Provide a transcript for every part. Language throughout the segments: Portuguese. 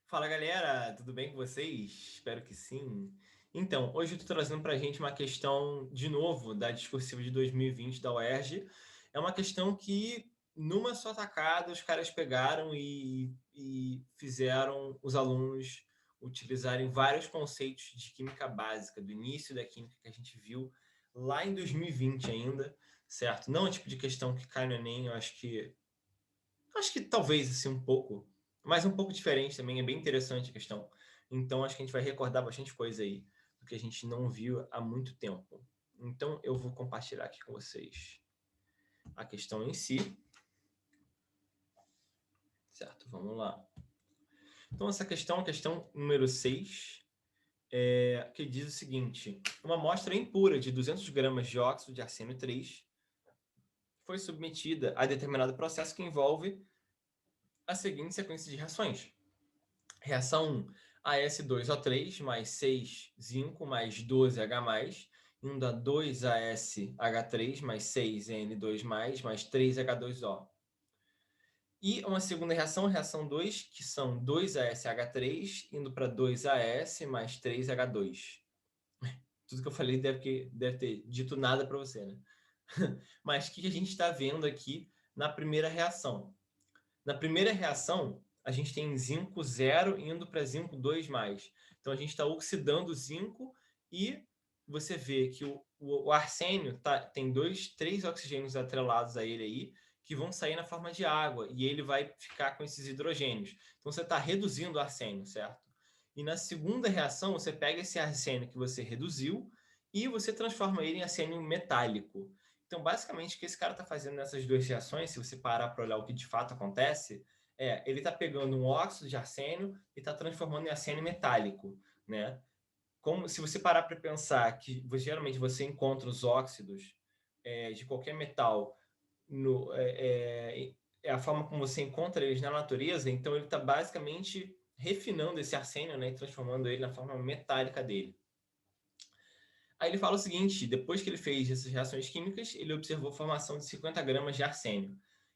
Fala galera, tudo bem com vocês? Espero que sim. Então, hoje eu estou trazendo para a gente uma questão, de novo, da discursiva de 2020 da UERJ. É uma questão que, numa só tacada, os caras pegaram e fizeram os alunos utilizarem vários conceitos de química básica, do início da química que a gente viu lá em 2020 ainda, certo? Não é o tipo de questão que cai no Enem, eu acho que talvez assim um pouco, mas um pouco diferente também, é bem interessante a questão. Então acho que a gente vai recordar bastante coisa aí do que a gente não viu há muito tempo. Então eu vou compartilhar aqui com vocês a questão em si, certo? Vamos lá. Então essa questão, a questão número 6, que diz o seguinte: uma amostra impura de 200 gramas de óxido de arsênio 3 foi submetida a determinado processo que envolve a seguinte sequência de reações. Reação 1, AS2O3 mais 6 zinco mais 12H+, indo a 2ASH3 mais 6N2+, mais 3H2O. E uma segunda reação, reação 2, que são 2ASH3 indo para 2AS mais 3H2. Tudo que eu falei deve ter dito nada para você, né? Mas o que a gente está vendo aqui na primeira reação? Na primeira reação, a gente tem zinco 0 indo para zinco 2+. Então, a gente está oxidando o zinco e você vê que o arsênio tem três oxigênios atrelados a ele aí, que vão sair na forma de água, e ele vai ficar com esses hidrogênios. Então, você está reduzindo o arsênio, certo? E na segunda reação, você pega esse arsênio que você reduziu e você transforma ele em arsênio metálico. Então, basicamente, o que esse cara está fazendo nessas duas reações, se você parar para olhar o que de fato acontece, ele está pegando um óxido de arsênio e está transformando em arsênio metálico, né? Como se você parar para pensar que geralmente você encontra os óxidos de qualquer metal no, é a forma como você encontra eles na natureza, então ele está basicamente refinando esse arsênio, né, e transformando ele na forma metálica dele. Aí ele fala o seguinte: depois que ele fez essas reações químicas, ele observou a formação de 50 gramas de arsênio.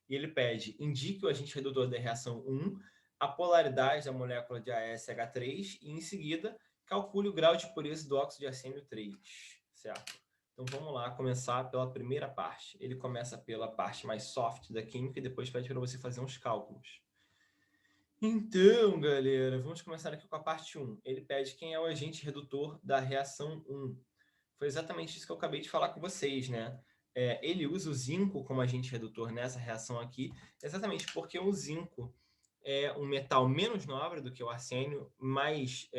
E ele pede: indique o agente redutor da reação 1, a polaridade da molécula de AsH3 e, em seguida, calcule o grau de pureza do óxido de arsênio 3. Certo? Então vamos lá começar pela primeira parte. Ele começa pela parte mais soft da química e depois pede para você fazer uns cálculos. Então, galera, vamos começar aqui com a parte 1. Ele pede quem é o agente redutor da reação 1. Foi exatamente isso que eu acabei de falar com vocês, né? Ele usa o zinco como agente redutor nessa reação aqui, exatamente porque o zinco é um metal menos nobre do que o arsênio, mais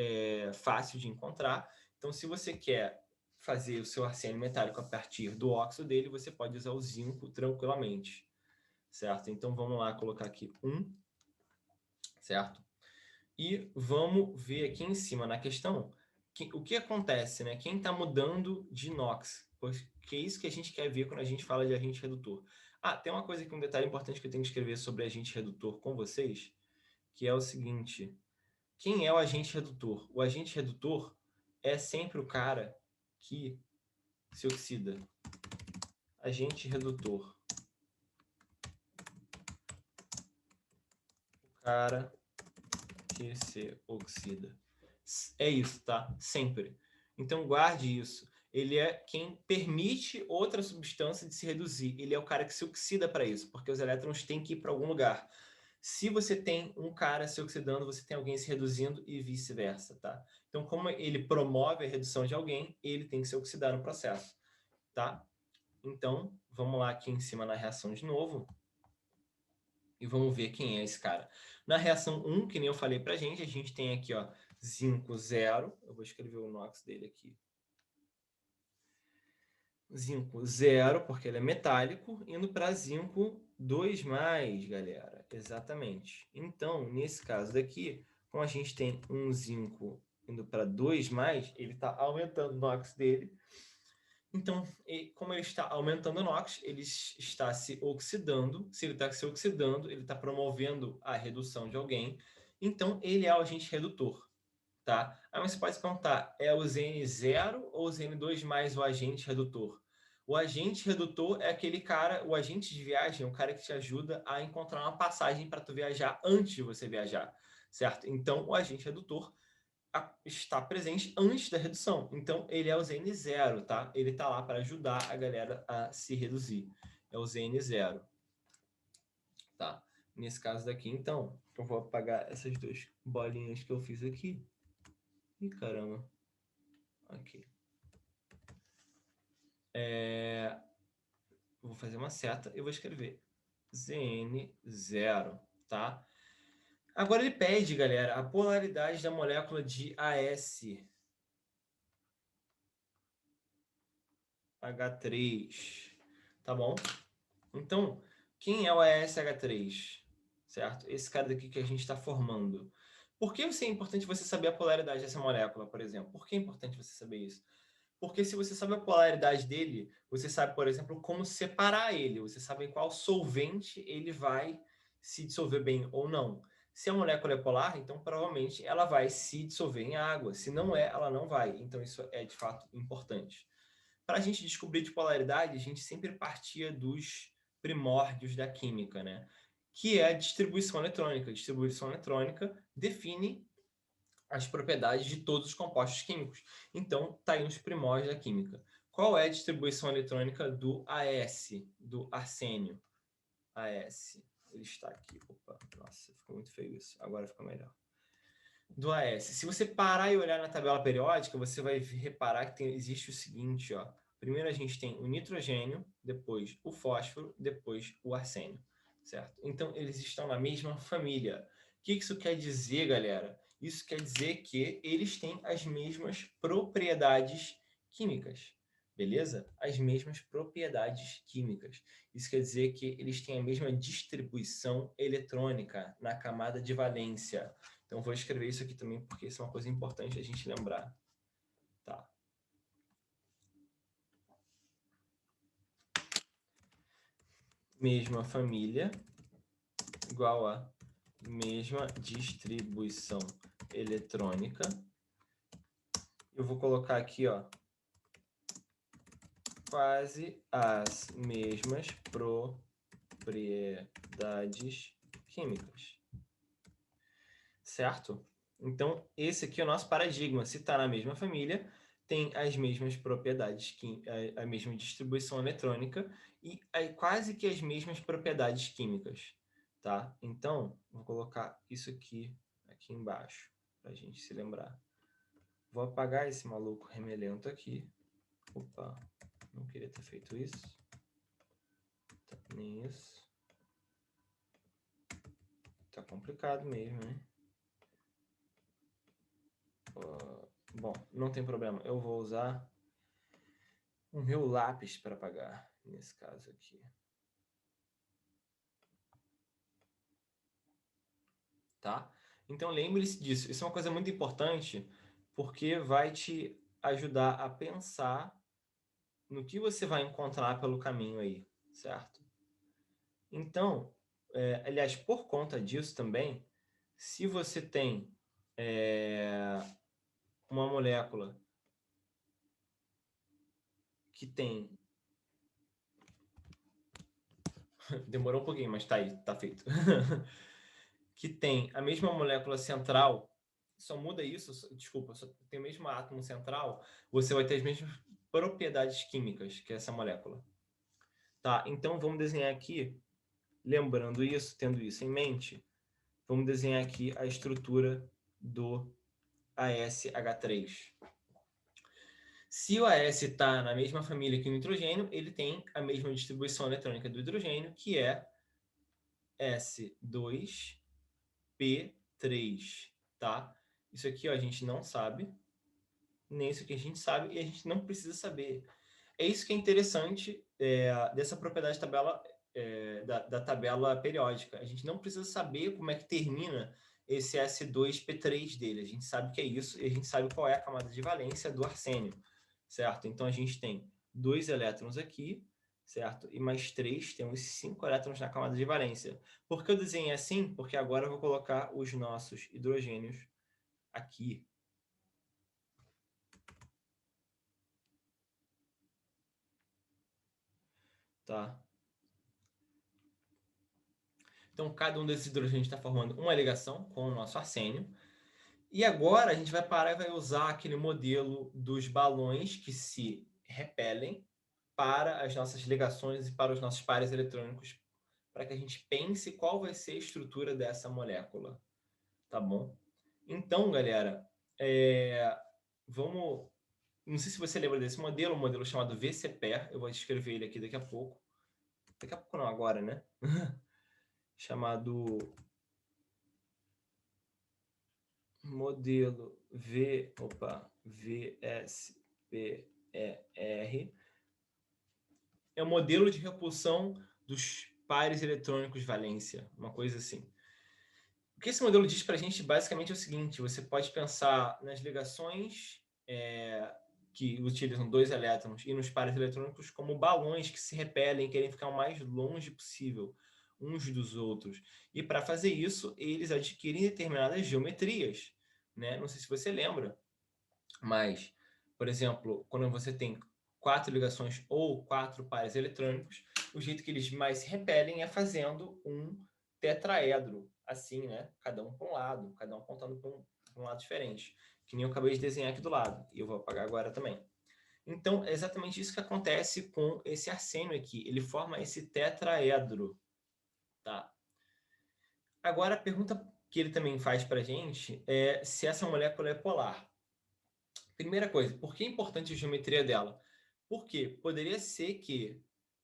fácil de encontrar. Então, se você quer fazer o seu arsênio metálico a partir do óxido dele, você pode usar o zinco tranquilamente, certo? Então, vamos lá colocar aqui 1, certo? E vamos ver aqui em cima na questão o que acontece, né? Quem está mudando de inox? Porque é isso que a gente quer ver quando a gente fala de agente redutor. Ah, tem uma coisa aqui, um detalhe importante que eu tenho que escrever sobre agente redutor com vocês, que é o seguinte: quem é o agente redutor? O agente redutor é sempre o cara que se oxida. Agente redutor. O cara que se oxida. É isso, tá? Sempre. Então guarde isso. Ele é quem permite outra substância de se reduzir. Ele é o cara que se oxida para isso, porque os elétrons têm que ir para algum lugar. Se você tem um cara se oxidando, você tem alguém se reduzindo e vice-versa, tá? Então, como ele promove a redução de alguém, ele tem que se oxidar no processo, tá? Então, vamos lá aqui em cima na reação de novo e vamos ver quem é esse cara. Na reação 1, que nem eu falei pra gente, a gente tem aqui, ó, zinco 0. Eu vou escrever o NOx dele aqui. Zinco 0, porque ele é metálico, indo para zinco 2+, galera. Exatamente. Então, nesse caso daqui, como a gente tem um zinco indo para 2+, ele está aumentando o NOx dele. Então, como ele está aumentando o NOx, ele está se oxidando. Se ele está se oxidando, ele está promovendo a redução de alguém. Então, ele é o agente redutor, tá? Aí você pode se perguntar, é o Zn0 ou o Zn2 mais o agente redutor? O agente redutor é aquele cara, o agente de viagem é o cara que te ajuda a encontrar uma passagem para tu viajar antes de você viajar, certo? Então, o agente redutor está presente antes da redução. Então, ele é o ZN0, tá? Ele está lá para ajudar a galera a se reduzir. É o ZN0, tá? Nesse caso daqui, então, eu vou apagar essas duas bolinhas que eu fiz aqui. Ih, caramba. Aqui. Vou fazer uma seta e vou escrever ZN0, tá? Agora ele pede, galera, a polaridade da molécula de ASH3, tá bom? Então, quem é o ASH3, certo? Esse cara daqui que a gente está formando. Por que é importante você saber a polaridade dessa molécula, por exemplo? Por que é importante você saber isso? Porque se você sabe a polaridade dele, você sabe, por exemplo, como separar ele. Você sabe em qual solvente ele vai se dissolver bem ou não. Se a molécula é polar, então provavelmente ela vai se dissolver em água. Se não é, ela não vai. Então isso é de fato importante. Para a gente descobrir de polaridade, a gente sempre partia dos primórdios da química, né? Que é a distribuição eletrônica. A distribuição eletrônica define as propriedades de todos os compostos químicos. Então, está aí os primórdios da química. Qual é a distribuição eletrônica do AS, do arsênio? AS. Ele está aqui. Opa, nossa, ficou muito feio isso. Agora ficou melhor. Do AS. Se você parar e olhar na tabela periódica, você vai reparar que existe o seguinte, ó. Primeiro a gente tem o nitrogênio, depois o fósforo, depois o arsênio, certo? Então, eles estão na mesma família. O que isso quer dizer, galera? Isso quer dizer que eles têm as mesmas propriedades químicas, beleza? As mesmas propriedades químicas. Isso quer dizer que eles têm a mesma distribuição eletrônica na camada de valência. Então, vou escrever isso aqui também, porque isso é uma coisa importante a gente lembrar. Tá. Mesma família igual a mesma distribuição eletrônica. Eu vou colocar aqui, ó, quase as mesmas propriedades químicas. Certo? Então, esse aqui é o nosso paradigma. Se está na mesma família, tem as mesmas propriedades, a mesma distribuição eletrônica e quase que as mesmas propriedades químicas. Tá? Então, vou colocar isso aqui embaixo, para a gente se lembrar. Vou apagar esse maluco remelento aqui. Opa, não queria ter feito isso. Tá, nem isso. Tá complicado mesmo, né? Bom, não tem problema. Eu vou usar o meu lápis para apagar, nesse caso aqui. Tá? Então lembre-se disso. Isso é uma coisa muito importante, porque vai te ajudar a pensar no que você vai encontrar pelo caminho aí, certo? Então, aliás, por conta disso também, se você tem uma molécula que tem... Demorou um pouquinho, mas tá aí, tá feito. Que tem a mesma molécula central, só muda isso, desculpa, só tem o mesmo átomo central, você vai ter as mesmas propriedades químicas que essa molécula. Tá, então vamos desenhar aqui, lembrando isso, tendo isso em mente, vamos desenhar aqui a estrutura do ASH3. Se o AS está na mesma família que o nitrogênio, ele tem a mesma distribuição eletrônica do hidrogênio, que é S2P3, tá? Isso aqui ó, a gente não sabe, nem isso que a gente sabe, e a gente não precisa saber. É isso que é interessante dessa propriedade tabela, da tabela periódica. A gente não precisa saber como é que termina esse S2P3 dele. A gente sabe que é isso, e a gente sabe qual é a camada de valência do arsênio, certo? Então, a gente tem 2 elétrons aqui, certo? E mais 3, temos 5 elétrons na camada de valência. Por que eu desenhei assim? Porque agora eu vou colocar os nossos hidrogênios aqui. Tá? Então, cada um desses hidrogênios está formando uma ligação com o nosso arsênio. E agora a gente vai parar e vai usar aquele modelo dos balões que se repelem para as nossas ligações e para os nossos pares eletrônicos, para que a gente pense qual vai ser a estrutura dessa molécula, tá bom? Então, galera, vamos... Não sei se você lembra desse modelo, um modelo chamado VCPER, eu vou escrever ele aqui daqui a pouco. Daqui a pouco não, agora, né? Chamado modelo VSPER. É o modelo de repulsão dos pares eletrônicos valência, uma coisa assim. O que esse modelo diz para a gente basicamente é o seguinte: você pode pensar nas ligações que utilizam 2 elétrons e nos pares eletrônicos como balões que se repelem, querem ficar o mais longe possível uns dos outros. E para fazer isso, eles adquirem determinadas geometrias, né? Não sei se você lembra, mas, por exemplo, quando você tem 4 ligações ou 4 pares eletrônicos, o jeito que eles mais se repelem é fazendo um tetraedro, assim, né? Cada um para um lado, cada um apontando para um lado diferente, que nem eu acabei de desenhar aqui do lado, e eu vou apagar agora também. Então, é exatamente isso que acontece com esse arsênio aqui, ele forma esse tetraedro, tá? Agora, a pergunta que ele também faz para a gente é se essa molécula é polar. Primeira coisa, por que é importante a geometria dela? Porque poderia ser que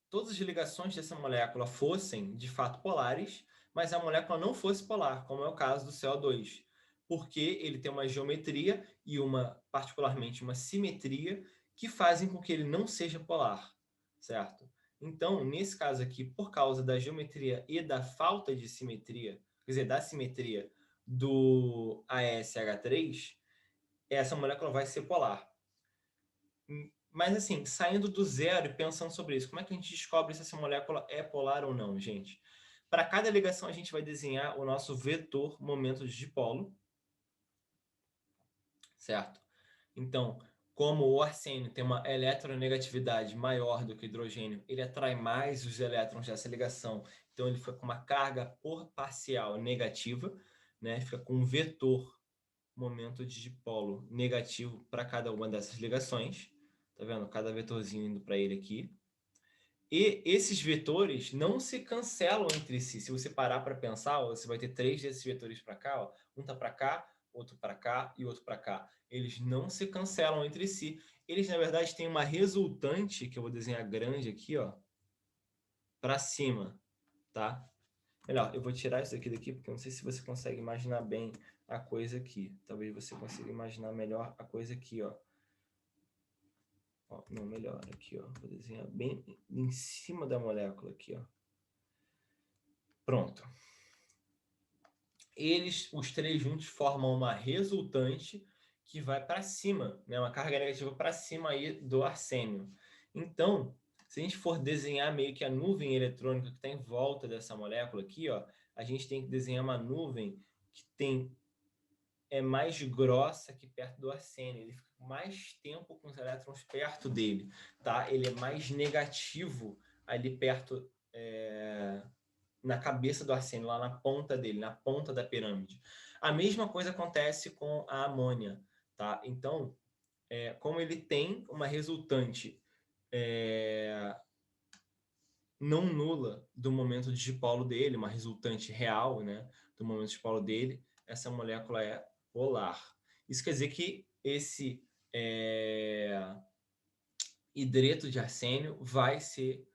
todas as ligações dessa molécula fossem, de fato, polares, mas a molécula não fosse polar, como é o caso do CO2, porque ele tem uma geometria e particularmente uma simetria que fazem com que ele não seja polar, certo? Então, nesse caso aqui, por causa da geometria e da falta de simetria, quer dizer, da simetria do ASH3, essa molécula vai ser polar. Mas assim, saindo do zero e pensando sobre isso, como é que a gente descobre se essa molécula é polar ou não, gente? Para cada ligação, a gente vai desenhar o nosso vetor momento de dipolo, certo? Então, como o arsênio tem uma eletronegatividade maior do que o hidrogênio, ele atrai mais os elétrons dessa ligação, então ele fica com uma carga parcial negativa, né? Fica com um vetor momento de dipolo negativo para cada uma dessas ligações. Tá vendo? Cada vetorzinho indo para ele aqui. E esses vetores não se cancelam entre si. Se você parar para pensar, você vai ter 3 desses vetores para cá. Ó. Um tá para cá, outro para cá e outro para cá. Eles não se cancelam entre si. Eles, na verdade, têm uma resultante, que eu vou desenhar grande aqui, ó, para cima. Tá? Melhor, eu vou tirar isso daqui, porque eu não sei se você consegue imaginar bem a coisa aqui. Talvez você consiga imaginar melhor a coisa aqui, ó. Ó, não, melhor aqui, ó. Vou desenhar bem em cima da molécula aqui, ó. Pronto. Eles, os 3 juntos, formam uma resultante que vai para cima, né? Uma carga negativa para cima aí do arsênio. Então, se a gente for desenhar meio que a nuvem eletrônica que está em volta dessa molécula aqui, ó, a gente tem que desenhar uma nuvem que é mais grossa que perto do arsênio. Ele fica mais tempo com os elétrons perto dele, tá? Ele é mais negativo ali perto, na cabeça do arsênio, lá na ponta dele, na ponta da pirâmide. A mesma coisa acontece com a amônia, tá? Então, como ele tem uma resultante não nula do momento de dipolo dele, uma resultante real, né, do momento de dipolo dele, essa molécula é polar. Isso quer dizer que esse hidreto de arsênio vai se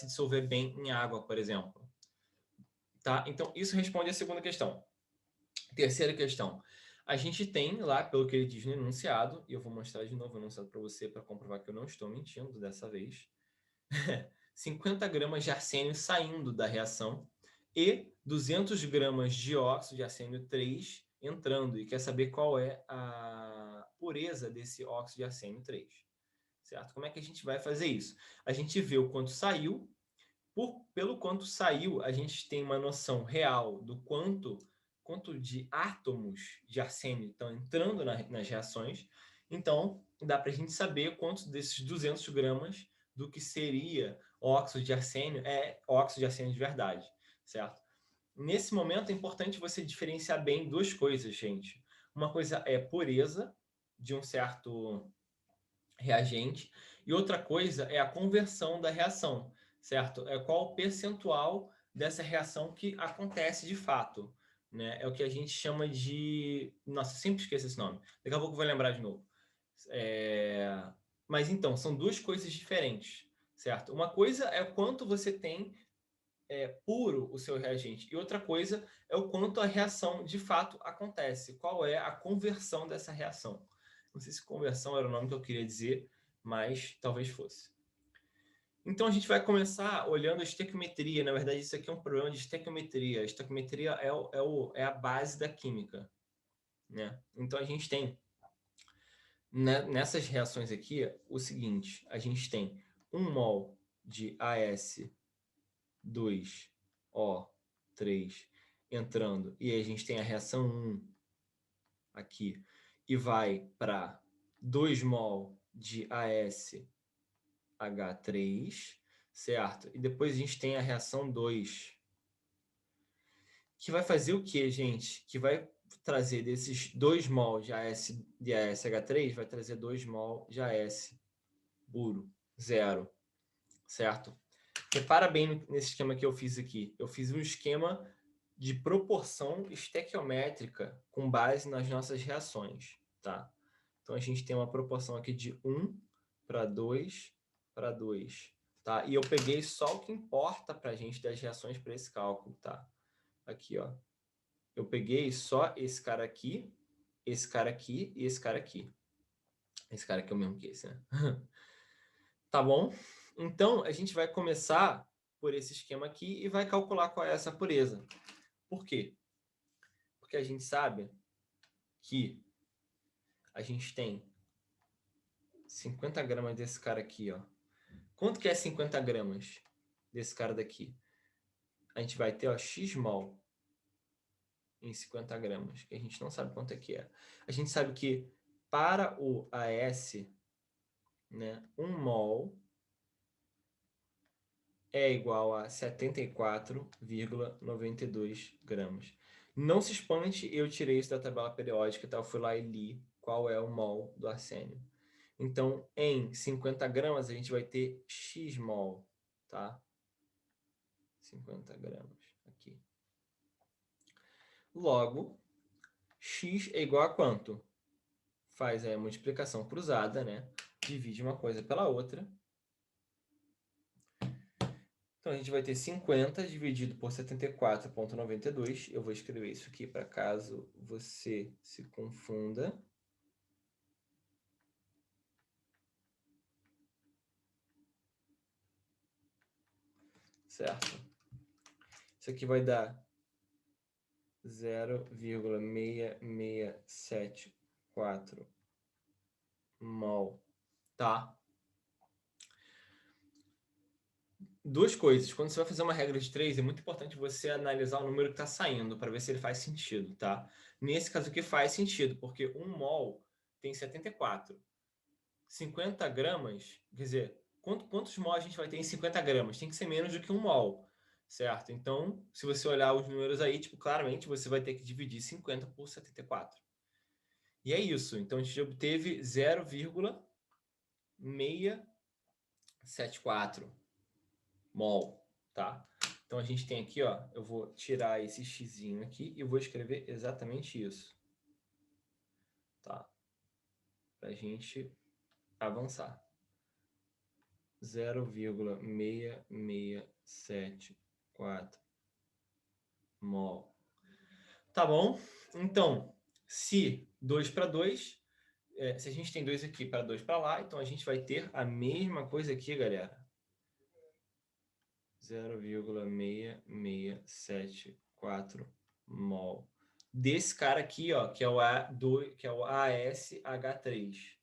dissolver bem em água, por exemplo. Tá? Então, isso responde a segunda questão. Terceira questão. A gente tem lá, pelo que ele diz no enunciado, e eu vou mostrar de novo o enunciado para você para comprovar que eu não estou mentindo dessa vez, 50 gramas de arsênio saindo da reação e 200 gramas de óxido de arsênio 3 entrando. E quer saber qual é a pureza desse óxido de arsênio 3. Certo? Como é que a gente vai fazer isso? A gente vê o quanto saiu. Pelo quanto saiu, a gente tem uma noção real do quanto de átomos de arsênio estão entrando nas reações. Então, dá para a gente saber quantos desses 200 gramas do que seria óxido de arsênio é óxido de arsênio de verdade, certo? nesse momento é importante você diferenciar bem duas coisas, gente. Uma coisa é pureza de um certo reagente e outra coisa é a conversão da reação, certo? É qual o percentual dessa reação que acontece de fato, né? É o que a gente chama de... Nossa, sempre esqueço esse nome. Daqui a pouco eu vou lembrar de novo. Mas então, são duas coisas diferentes, certo? Uma coisa é o quanto você tem puro o seu reagente, e outra coisa é o quanto a reação de fato acontece. Qual é a conversão dessa reação? Não sei se conversão era o nome que eu queria dizer, mas talvez fosse. Então a gente vai começar olhando a estequiometria. Na verdade, isso aqui é um problema de estequiometria. A estequiometria é a base da química, né? Então a gente tem nessas reações aqui o seguinte: a gente tem 1 mol de AS2O3 entrando, e a gente tem a reação 1 aqui, e vai para 2 mol de AsH3, certo? E depois a gente tem a reação 2, que vai fazer o que, gente? Que vai trazer desses 2 mol de AsH3, vai trazer 2 mol de AS puro, zero, certo? Repara bem nesse esquema que eu fiz aqui. Eu fiz um esquema de proporção estequiométrica com base nas nossas reações, tá? Então a gente tem uma proporção aqui de 1 para 2 para 2, tá? E eu peguei só o que importa para a gente das reações para esse cálculo, tá? Aqui, ó. Eu peguei só esse cara aqui e esse cara aqui. Esse cara aqui é o mesmo que esse, né? Tá bom? Então, a gente vai começar por esse esquema aqui e vai calcular qual é essa pureza. Por quê? Porque a gente sabe que a gente tem 50 gramas desse cara aqui, ó. Quanto que é 50 gramas desse cara daqui? A gente vai ter, ó, X mol em 50 gramas, que a gente não sabe quanto é que é. A gente sabe que para o AS, né, 1 mol é igual a 74,92 gramas. Não se espante, eu tirei isso da tabela periódica, tá? Eu fui lá e li qual é o mol do arsênio. Então, em 50 gramas, a gente vai ter X mol, tá? 50 gramas aqui. Logo, X é igual a quanto? Faz aí a multiplicação cruzada, né? Divide uma coisa pela outra. Então, a gente vai ter 50 dividido por 74,92. Eu vou escrever isso aqui para caso você se confunda. Certo? Isso aqui vai dar 0,6674 mol, tá? Duas coisas. Quando você vai fazer uma regra de 3, é muito importante você analisar o número que está saindo para ver se ele faz sentido, tá? Nesse caso aqui faz sentido, porque 1 mol tem 74. 50 gramas, quer dizer, quantos mol a gente vai ter em 50 gramas? Tem que ser menos do que 1 mol, certo? Então, se você olhar os números aí, tipo, claramente você vai ter que dividir 50 por 74. E é isso. Então, a gente obteve 0,674 mol, tá? Então, a gente tem aqui, ó, eu vou tirar esse xzinho aqui e vou escrever exatamente isso, tá? Pra gente avançar. 0,6674 mol. Tá bom? Então, se 2 para 2, se a gente tem 2 aqui para 2 para lá, então a gente vai ter a mesma coisa aqui, galera. 0,6674 mol. Desse cara aqui, ó, que é o A2, que é o ASH3,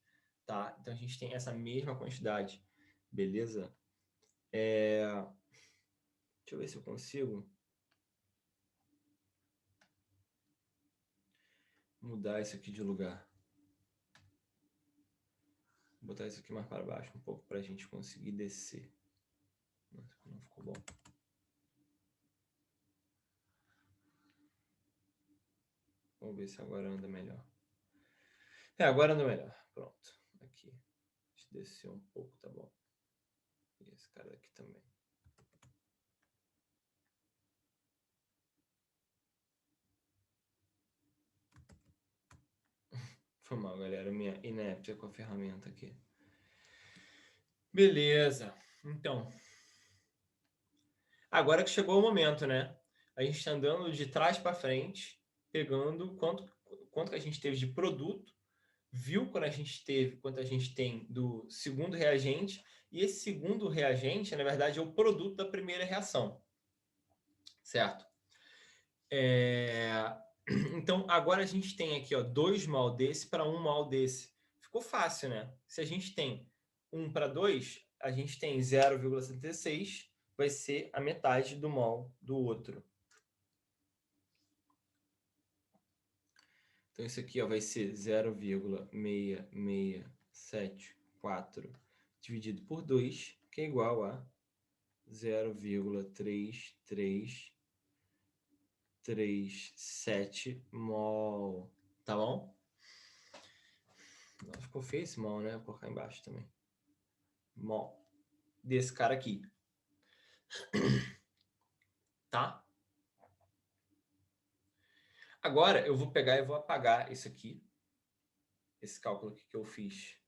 tá? Então a gente tem essa mesma quantidade, beleza? Deixa eu ver se eu consigo mudar isso aqui de lugar. Vou botar isso aqui mais para baixo um pouco para a gente conseguir descer. Nossa, não ficou bom. Vamos ver se agora anda melhor. Agora anda melhor. Pronto. Aqui. Deixa eu descer um pouco, tá bom? E esse cara aqui também. Foi mal, galera. Minha inépcia com a ferramenta aqui. Beleza. Então. Agora que chegou o momento, né? A gente está andando de trás para frente, pegando quanto que a gente teve de produto, viu quanto a gente tem do segundo reagente, e esse segundo reagente, na verdade, é o produto da primeira reação. Certo? Então, agora a gente tem aqui, ó, 2 mol desse para 1 mol desse. Ficou fácil, né? Se a gente tem 1 para 2, a gente tem 0,76, vai ser a metade do mol do outro. Então, isso aqui, ó, vai ser 0,6674 dividido por 2, que é igual a 0,3337 mol. Tá bom? Não, ficou feio esse mol, né? Vou colocar embaixo também. Mol. Desse cara aqui. Tá? Agora, eu vou pegar e vou apagar isso aqui. Esse cálculo aqui que eu fiz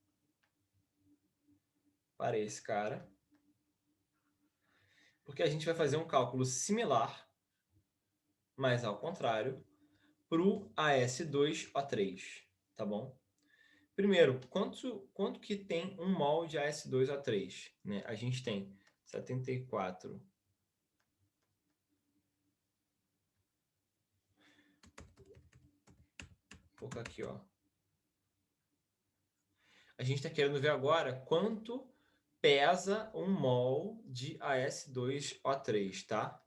para esse cara. Porque a gente vai fazer um cálculo similar, mas ao contrário, para o AS2O3, tá bom? Primeiro, quanto que tem um mol de AS2O3? Né? A gente tem 74. Vou colocar aqui, ó. A gente está querendo ver agora quanto pesa um mol de AS2O3, tá?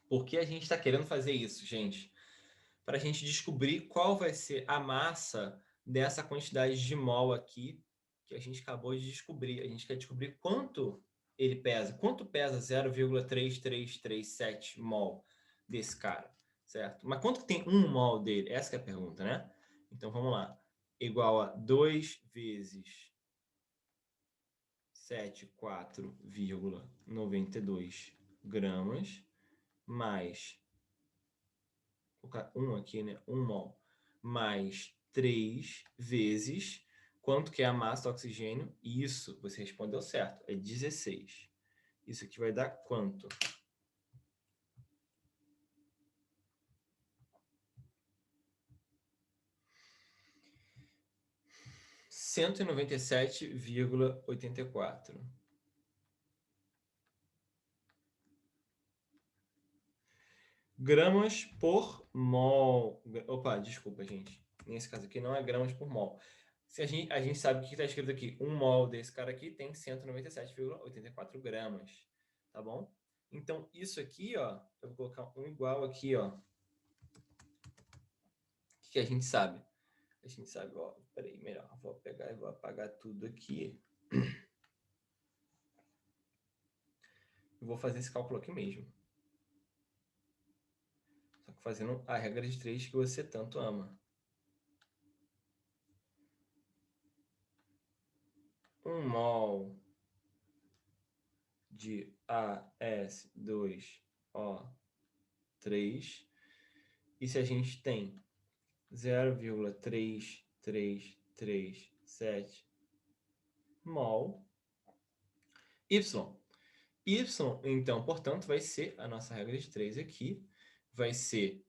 Por que a gente está querendo fazer isso, gente? Para a gente descobrir qual vai ser a massa dessa quantidade de mol aqui que a gente acabou de descobrir. A gente quer descobrir quanto ele pesa. Quanto pesa 0,3337 mol desse cara, certo? Mas quanto tem um mol dele? Essa que é a pergunta, né? Então, vamos lá. Igual a 2 vezes 74,92 gramas mais, vou colocar 1 aqui, né? 1 mol, mais 3 vezes, quanto que é a massa do oxigênio? Isso, você respondeu certo, é 16. Isso aqui vai dar quanto? Cento e 197,84. Gramas por mol. Opa, desculpa, gente. Nesse caso aqui não é gramas por mol. Se a gente sabe o que está escrito aqui. Um mol desse cara aqui tem 197,84 gramas. Tá bom? Então, isso aqui, ó, eu vou colocar um igual aqui, ó. O que a gente sabe? A gente sabe, ó. Peraí, melhor. Vou pegar e vou apagar tudo aqui. Eu vou fazer esse cálculo aqui mesmo. Só que fazendo a regra de 3 que você tanto ama. 1 mol de AS2O3. E se a gente tem 0,3337 mol Y. Y, então, portanto, vai ser a nossa regra de 3 aqui. Vai ser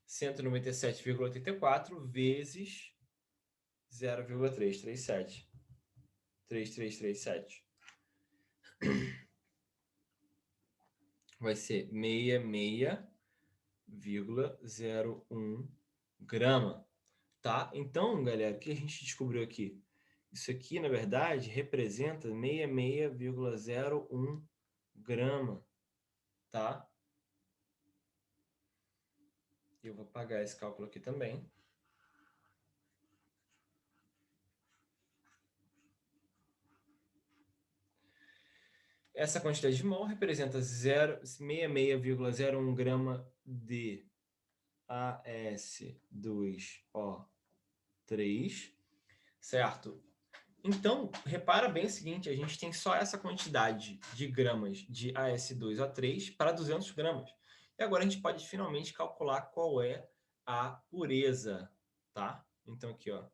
197,84 vezes 0,337. 3337. Vai ser 66,01 grama. Tá? Então, galera, o que a gente descobriu aqui? Isso aqui, na verdade, representa 66,01 grama, tá? Eu vou apagar esse cálculo aqui também. Essa quantidade de mol representa 66,01 grama de AS2O3, certo? Então, repara bem o seguinte, a gente tem só essa quantidade de gramas de AS2O3 para 200 gramas. E agora a gente pode finalmente calcular qual é a pureza, tá? Então aqui, ó.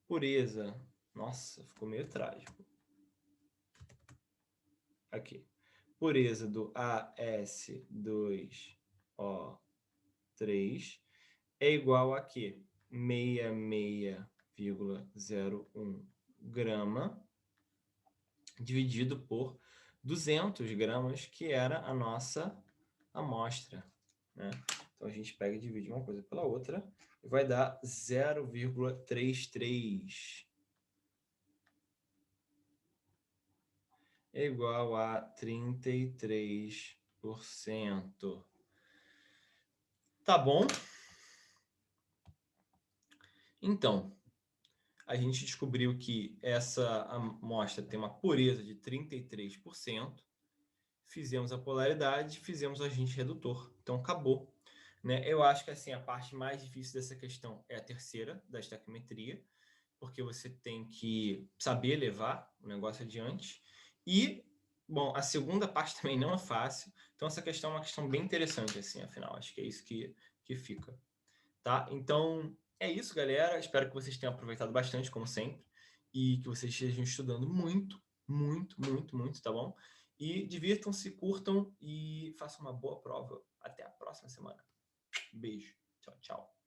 Pureza. Nossa, ficou meio trágico. Aqui. Pureza do AS2O3 é igual a quê? 66,01 grama dividido por 200 gramas, que era a nossa amostra, né? Então, a gente pega e divide uma coisa pela outra e vai dar 0,33. É igual a 33%. Tá bom? Então, a gente descobriu que essa amostra tem uma pureza de 33%. Fizemos a polaridade, fizemos o agente redutor. Então, acabou. Né? Eu acho que assim, a parte mais difícil dessa questão é a terceira, da estequiometria, porque você tem que saber levar o negócio adiante. E, bom, a segunda parte também não é fácil. Então, essa questão é uma questão bem interessante, assim, afinal. Acho que é isso que fica. Tá? Então, é isso, galera. Espero que vocês tenham aproveitado bastante, como sempre. E que vocês estejam estudando muito, muito, muito, muito, tá bom? E divirtam-se, curtam e façam uma boa prova. Até a próxima semana. Beijo. Tchau, tchau.